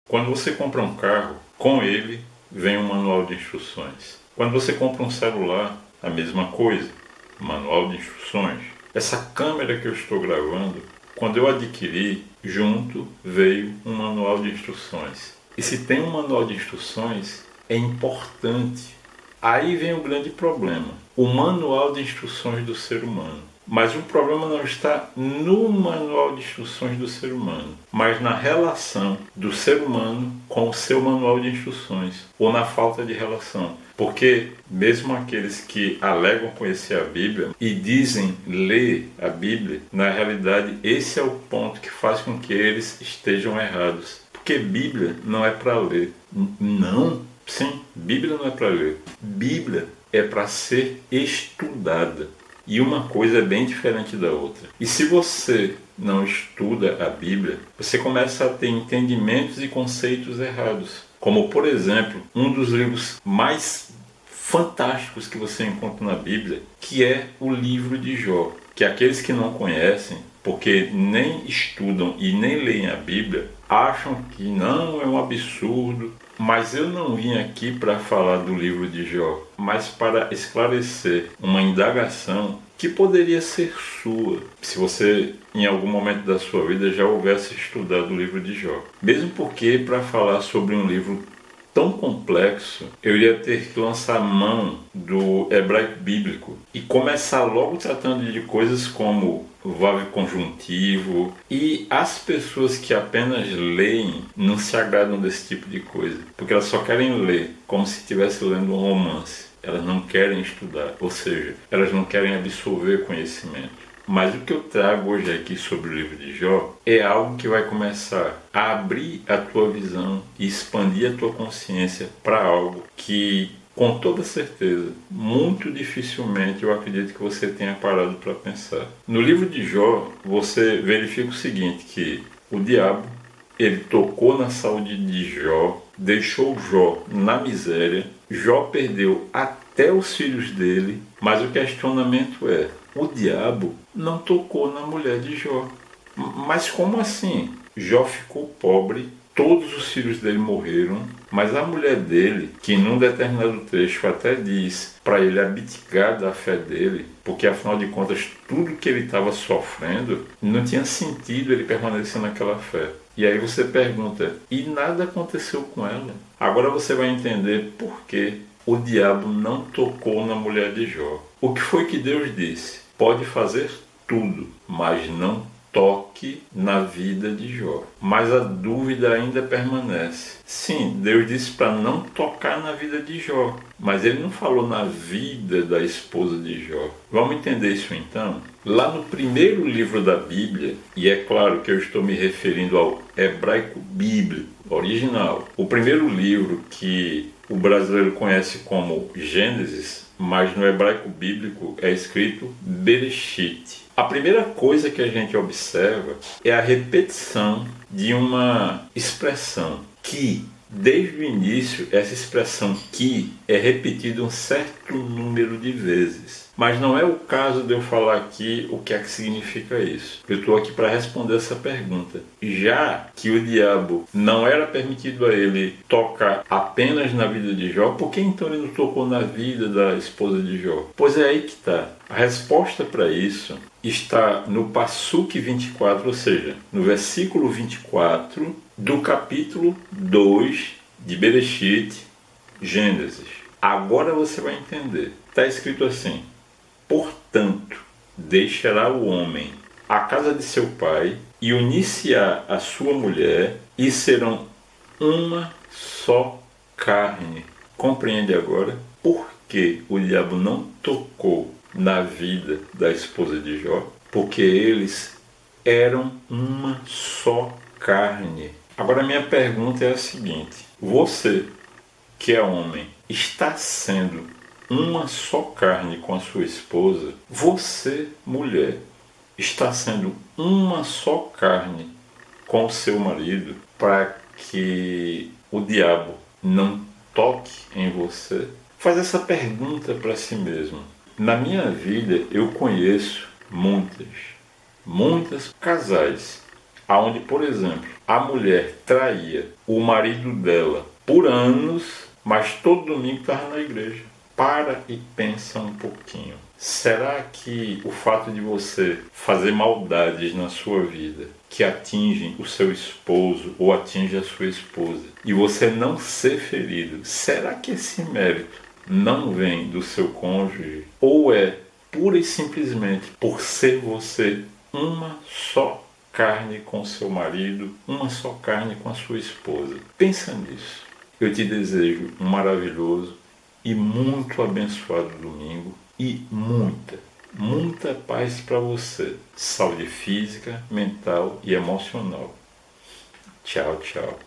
Quando você compra um carro, com ele vem um manual de instruções. Quando você compra um celular, a mesma coisa, manual de instruções. Essa câmera que eu estou gravando, quando eu adquiri, junto veio um manual de instruções. E se tem um manual de instruções, é importante. Aí vem o grande problema, o manual de instruções do ser humano. Mas o problema não está no manual de instruções do ser humano, mas na relação do ser humano com o seu manual de instruções, ou na falta de relação. Porque mesmo aqueles que alegam conhecer a Bíblia e dizem ler a Bíblia, na realidade esse é o ponto que faz com que eles estejam errados. Porque Bíblia não é para ler. Não, sim, Bíblia não é para ler. Bíblia é para ser estudada. E uma coisa é bem diferente da outra. E se você não estuda a Bíblia, você começa a ter entendimentos e conceitos errados. Como, por exemplo, um dos livros mais fantásticos que você encontra na Bíblia, que é o livro de Jó. Que aqueles que não conhecem, porque nem estudam e nem leem a Bíblia, acham que não, é um absurdo. Mas eu não vim aqui para falar do livro de Jó, mas para esclarecer uma indagação que poderia ser sua, se você em algum momento da sua vida já houvesse estudado o livro de Jó. Mesmo porque para falar sobre um livro tão complexo, eu iria ter que lançar mão do hebraico bíblico e começar logo tratando de coisas como verbo conjuntivo, e as pessoas que apenas leem não se agradam desse tipo de coisa, porque elas só querem ler como se estivesse lendo um romance. Elas não querem estudar, ou seja, elas não querem absorver conhecimento. Mas o que eu trago hoje aqui sobre o livro de Jó é algo que vai começar a abrir a tua visão e expandir a tua consciência para algo que, com toda certeza, muito dificilmente eu acredito que você tenha parado para pensar. No livro de Jó, você verifica o seguinte, que o diabo, ele tocou na saúde de Jó, deixou Jó na miséria, Jó perdeu até os filhos dele, mas o questionamento é, o diabo não tocou na mulher de Jó. Mas como assim? Jó ficou pobre, todos os filhos dele morreram, mas a mulher dele, que num determinado trecho até diz para ele abdicar da fé dele, porque afinal de contas tudo que ele estava sofrendo, não tinha sentido ele permanecer naquela fé. E aí você pergunta, e nada aconteceu com ela? Agora você vai entender por que o diabo não tocou na mulher de Jó. O que foi que Deus disse? Pode fazer tudo, mas não toque na vida de Jó. Mas a dúvida ainda permanece. Sim, Deus disse para não tocar na vida de Jó, mas ele não falou na vida da esposa de Jó. Vamos entender isso então? Lá no primeiro livro da Bíblia, e é claro que eu estou me referindo ao hebraico bíblico original, o primeiro livro que o brasileiro conhece como Gênesis, mas no hebraico bíblico é escrito Bereshit. A primeira coisa que a gente observa é a repetição de uma expressão que, desde o início, essa expressão que é repetida um certo número de vezes. Mas não é o caso de eu falar aqui o que é que significa isso. Eu estou aqui para responder essa pergunta. Já que o diabo não era permitido a ele tocar apenas na vida de Jó, por que então ele não tocou na vida da esposa de Jó? Pois é aí que está. A resposta para isso está no Passuque 24, ou seja, no versículo 24 do capítulo 2 de Bereshit, Gênesis. Agora você vai entender. Está escrito assim: portanto, deixará o homem a casa de seu pai e unir-se-á a sua mulher, e serão uma só carne. Compreende agora por que o diabo não tocou na vida da esposa de Jó? Porque eles eram uma só carne. Agora minha pergunta é a seguinte: você, que é homem, está sendo uma só carne com a sua esposa? Você, mulher, está sendo uma só carne com o seu marido para que o diabo não toque em você? Faz essa pergunta para si mesmo. Na minha vida eu conheço muitas casais aonde, por exemplo, a mulher traía o marido dela por anos, mas todo domingo estava na igreja. Para e pensa um pouquinho. Será que o fato de você fazer maldades na sua vida que atingem o seu esposo ou atinge a sua esposa e você não ser ferido, será que esse mérito não vem do seu cônjuge ou é pura e simplesmente por ser você uma só carne com seu marido, uma só carne com a sua esposa? Pensa nisso. Eu te desejo um maravilhoso e muito abençoado domingo e muita paz para você. Saúde física, mental e emocional. Tchau, tchau.